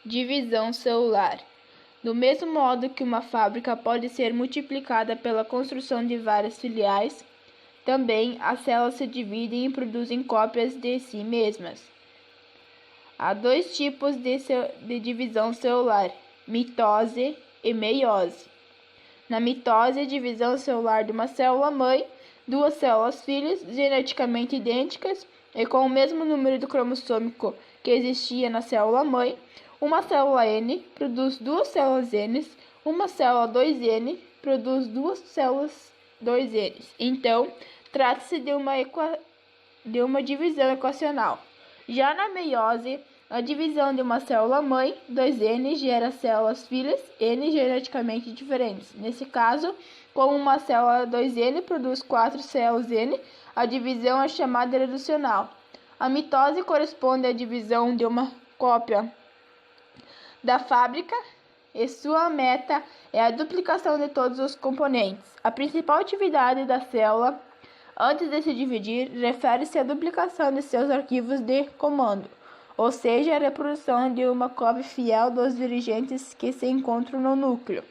Divisão celular. Do mesmo modo que uma fábrica pode ser multiplicada pela construção de várias filiais, também as células se dividem e produzem cópias de si mesmas. Há dois tipos de divisão celular: mitose e meiose. Na mitose, a divisão celular de uma célula-mãe, duas células filhas geneticamente idênticas e com o mesmo número de cromossômico que existia na célula-mãe. Uma célula N produz duas células N, uma célula 2N produz duas células 2N. Então, trata-se de uma divisão equacional. Já na meiose, a divisão de uma célula-mãe, 2N, gera células filhas N geneticamente diferentes. Nesse caso, como uma célula 2N produz 4 células N, a divisão é chamada reducional. A mitose corresponde à divisão de uma cópia da fábrica e sua meta é a duplicação de todos os componentes. A principal atividade da célula, antes de se dividir, refere-se à duplicação de seus arquivos de comando, ou seja, a reprodução de uma cópia fiel dos dirigentes que se encontram no núcleo.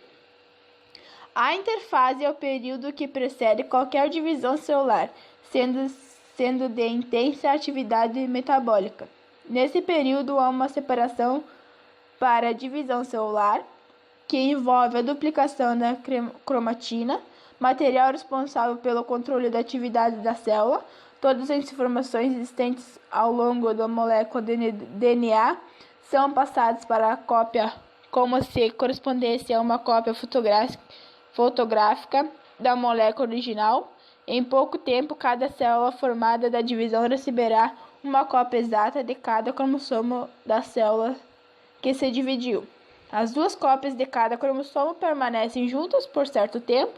A interfase é o período que precede qualquer divisão celular, sendo de intensa atividade metabólica. Nesse período, há uma separação para a divisão celular, que envolve a duplicação da cromatina, material responsável pelo controle da atividade da célula. Todas as informações existentes ao longo da molécula de DNA são passadas para a cópia como se correspondesse a uma cópia fotográfica da molécula original. Em pouco tempo, cada célula formada da divisão receberá uma cópia exata de cada cromossomo da célula que se dividiu. As duas cópias de cada cromossomo permanecem juntas por certo tempo,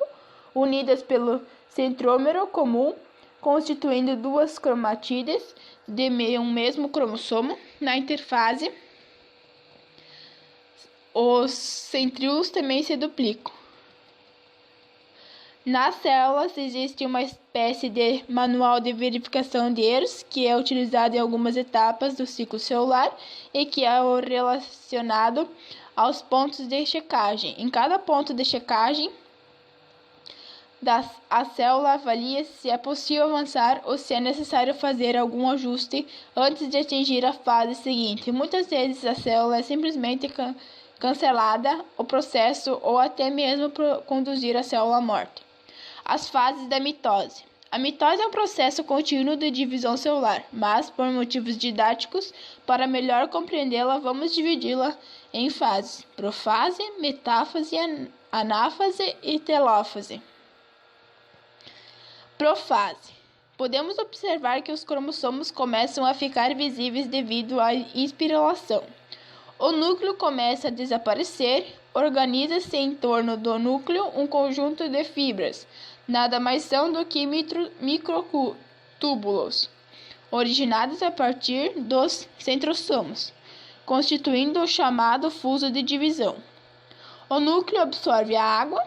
unidas pelo centrômero comum, constituindo duas cromatídeas de um mesmo cromossomo. Na interfase, os centríolos também se duplicam. Nas células existe uma espécie de manual de verificação de erros que é utilizado em algumas etapas do ciclo celular e que é relacionado aos pontos de checagem. Em cada ponto de checagem, a célula avalia se é possível avançar ou se é necessário fazer algum ajuste antes de atingir a fase seguinte. Muitas vezes a célula é simplesmente cancelada, o processo ou até mesmo conduzir a célula à morte. As fases da mitose. A mitose é um processo contínuo de divisão celular, mas, por motivos didáticos, para melhor compreendê-la, vamos dividi-la em fases: profase, metáfase, anáfase e telófase. Profase. Podemos observar que os cromossomos começam a ficar visíveis devido à espiralação. O núcleo começa a desaparecer, organiza-se em torno do núcleo um conjunto de fibras, nada mais são do que microtúbulos, originados a partir dos centrosomos, constituindo o chamado fuso de divisão. O núcleo absorve a água,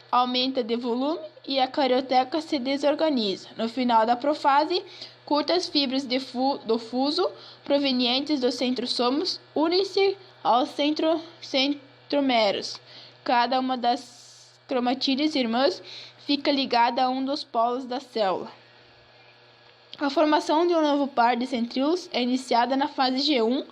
aumenta de volume e a carioteca se desorganiza. No final da profase, curtas fibras do fuso provenientes dos centrosomos unem-se aos centrómeros. Cada uma das cromatídeas irmãs fica ligada a um dos polos da célula. A formação de um novo par de centríolos é iniciada na fase G1,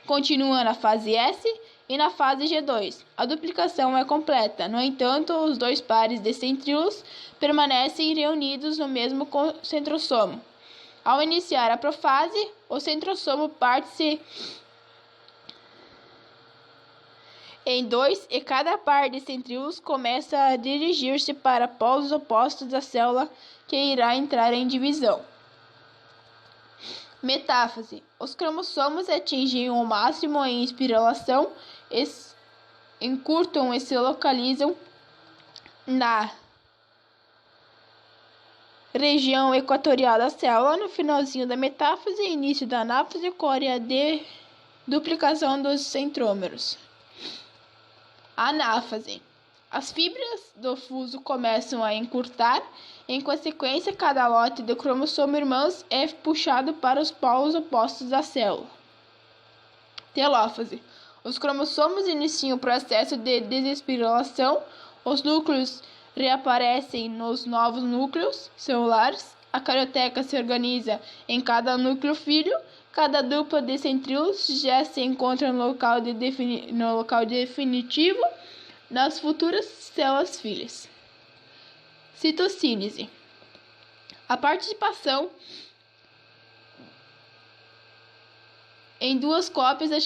continua na fase S e na fase G2. A duplicação é completa. No entanto, os dois pares de centríolos permanecem reunidos no mesmo centrosomo. Ao iniciar a profase, o centrosomo parte-se em dois e cada par de centríolos começa a dirigir-se para polos opostos da célula que irá entrar em divisão. Metáfase. Os cromossomos atingem o máximo em espiralação, encurtam e se localizam na região equatorial da célula. No finalzinho da metáfase e início da anáfase ocorre a duplicação dos centrômeros. Anáfase. As fibras do fuso começam a encurtar. Em consequência, cada lote de cromossomo irmãos é puxado para os polos opostos da célula. Telófase. Os cromossomos iniciam o processo de desespiralação, os núcleos reaparecem nos novos núcleos celulares, a carioteca se organiza em cada núcleo filho, cada dupla de centríolos já se encontra no local definitivo das futuras células filhas. Citossínese. A participação em duas cópias